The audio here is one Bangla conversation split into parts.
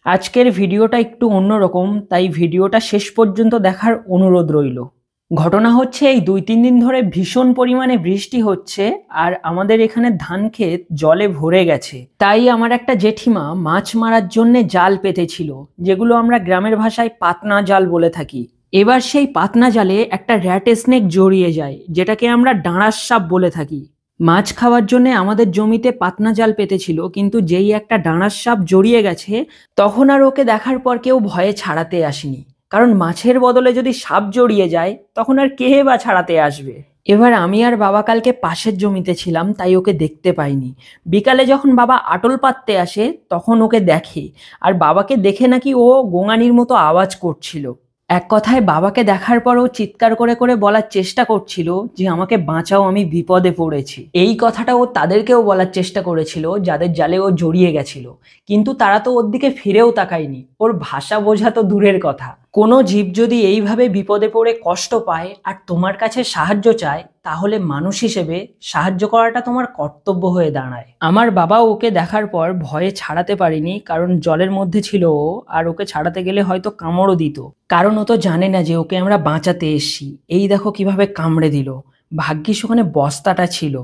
আজকের ভিডিওটা একটু অন্যরকম, তাই ভিডিওটা শেষ পর্যন্ত দেখার অনুরোধ রইল। ঘটনা হচ্ছে এই 2-3 দিন ধরে ভীষণ পরিমাণে বৃষ্টি হচ্ছে আর আমাদের এখানে ধান ক্ষেত জলে ভরে গেছে। তাই আমার একটা জেঠিমা মাছ মারার জন্যে জাল পেতেছিল, যেগুলো আমরা গ্রামের ভাষায় পাতনা জাল বলে থাকি। এবার সেই পাতনা জালে একটা র্যাট স্নেক জড়িয়ে যায়, যেটাকে আমরা ডাঁড়ার সাপ বলে থাকি। মাছ খাওয়ার জন্য আমাদের জমিতে পাতনা জাল পেতেছিল, কিন্তু যেই একটা ডাঁড়ার সাপ জড়িয়ে গেছে তখন আর ওকে দেখার পর কেউ ভয়ে ছাড়াতে আসেনি। কারণ মাছের বদলে যদি সাপ জড়িয়ে যায় তখন আর কে বা ছাড়াতে আসবে। এবার আমি আর বাবা কালকে পাশের জমিতে ছিলাম, তাই ওকে দেখতে পাইনি। বিকালে যখন বাবা আটল পাততে আসে তখন ওকে দেখে, আর বাবাকে দেখে নাকি ও গোঙানির মতো আওয়াজ করছিল। এক কথায় বাবাকে দেখার পর ও চিৎকার করে করে বলার চেষ্টা করছিল যে আমাকে বাঁচাও, আমি বিপদে পড়েছি। এই কথাটা ও তাদেরকেও বলার চেষ্টা করেছিল যাদের জালে ও জড়িয়ে গেছিল, কিন্তু তারা তো ওর দিকে ফিরেও তাকায়নি। ওর ভাষা বোঝা তো দূরের কথা। কোনো জীব যদি এইভাবে বিপদে পড়ে কষ্ট পায় আর তোমার কাছে সাহায্য চায়, তাহলে মানুষ হিসেবে সাহায্য করাটা তোমার কর্তব্য হয়ে দাঁড়ায়। আমার বাবা ওকে দেখার পর ভয়ে ছাড়াতে পারিনি, কারণ জলের মধ্যে ছিল ও, আর ওকে ছাড়াতে গেলে হয়তো কামড়ও দিত। কারণ ও তো জানে না যে ওকে আমরা বাঁচাতে এসেছি। এই দেখো কিভাবে কামড়ে দিল। ভাগ্যিস ওখানে বস্তাটা ছিল।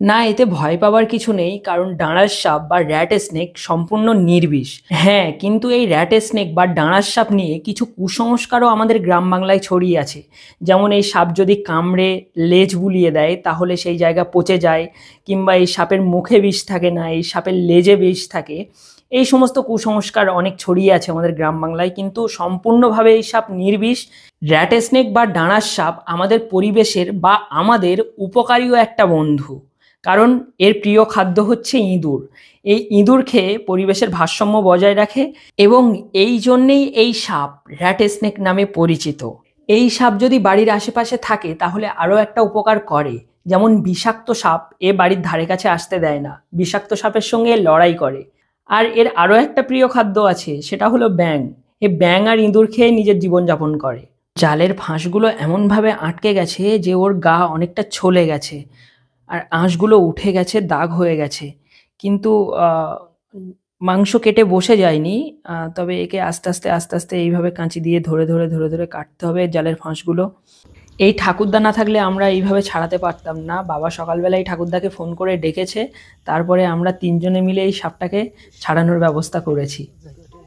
না, এতে ভয় পাওয়ার কিছু নেই, কারণ ডাঁড়ার সাপ বা র্যাট স্নেক সম্পূর্ণ নির্বিষ। হ্যাঁ, কিন্তু এই র্যাট স্নেক বা ডাঁড়ার সাপ নিয়ে কিছু কুসংস্কারও আমাদের গ্রাম বাংলায় ছড়িয়ে আছে। যেমন এই সাপ যদি কামড়ে লেজ বুলিয়ে দেয় তাহলে সেই জায়গা পচে যায়, কিংবা এই সাপের মুখে বিষ থাকে না, এই সাপের লেজে বিষ থাকে। এই সমস্ত কুসংস্কার অনেক ছড়িয়ে আছে আমাদের গ্রাম বাংলায়, কিন্তু সম্পূর্ণভাবে এই সাপ নির্বিষ। র্যাট স্নেক বা ডাঁড়ার সাপ আমাদের পরিবেশের বা আমাদের উপকারীও একটা বন্ধু, কারণ এর প্রিয় খাদ্য হচ্ছে ইঁদুর। এই ইঁদুর খেয়ে পরিবেশের ভারসাম্য বজায় রাখে, এবং এই জন্যেই এই সাপ র্যাট স্নেক নামে পরিচিত। এই সাপ যদি বাড়ির আশেপাশে থাকে তাহলে আরও একটা উপকার করে, যেমন বিষাক্ত সাপ এ বাড়ির ধারে কাছে আসতে দেয় না, বিষাক্ত সাপের সঙ্গে লড়াই করে। আর এর আরও একটা প্রিয় খাদ্য আছে, সেটা হলো ব্যাঙ। এ ব্যাঙ আর ইঁদুর খেয়ে নিজের জীবনযাপন করে। জালের ফাঁসগুলো এমনভাবে আটকে গেছে যে ওর গা অনেকটা ছলে গেছে, আর আঁশগুলো উঠে গেছে, দাগ হয়ে গেছে। কিন্তু মাংস কেটে বসে যায়নি। তবে একে আস্তে আস্তে আস্তে আস্তে এইভাবে কাঁচি দিয়ে ধরে ধরে ধরে ধরে কাটতে হবে জালের ফাঁসগুলো। এই ঠাকুরদা না থাকলে আমরা এইভাবে ছাড়াতে পারতাম না। বাবা সকালবেলায় ঠাকুরদাকে ফোন করে ডেকেছে, তারপরে আমরা 3 জনে মিলে এই সাপটাকে ছাড়ানোর ব্যবস্থা করেছি।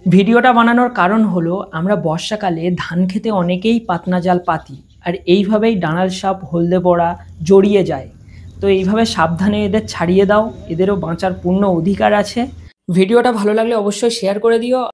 ভিডিওটা বানানোর কারণ হলো, আমরা বর্ষাকালে ধান খেতে অনেকেই পাতনা জাল পাতি, আর এইভাবেই ডাঁড়ার সাপ, হলদে পড়া জড়িয়ে যায়। তো এইভাবে সাবধানে এদের ছাড়িয়ে দাও, এদেরও বাঁচার পূর্ণ অধিকার আছে। ভিডিওটা ভালো লাগলে অবশ্যই শেয়ার করে দিও।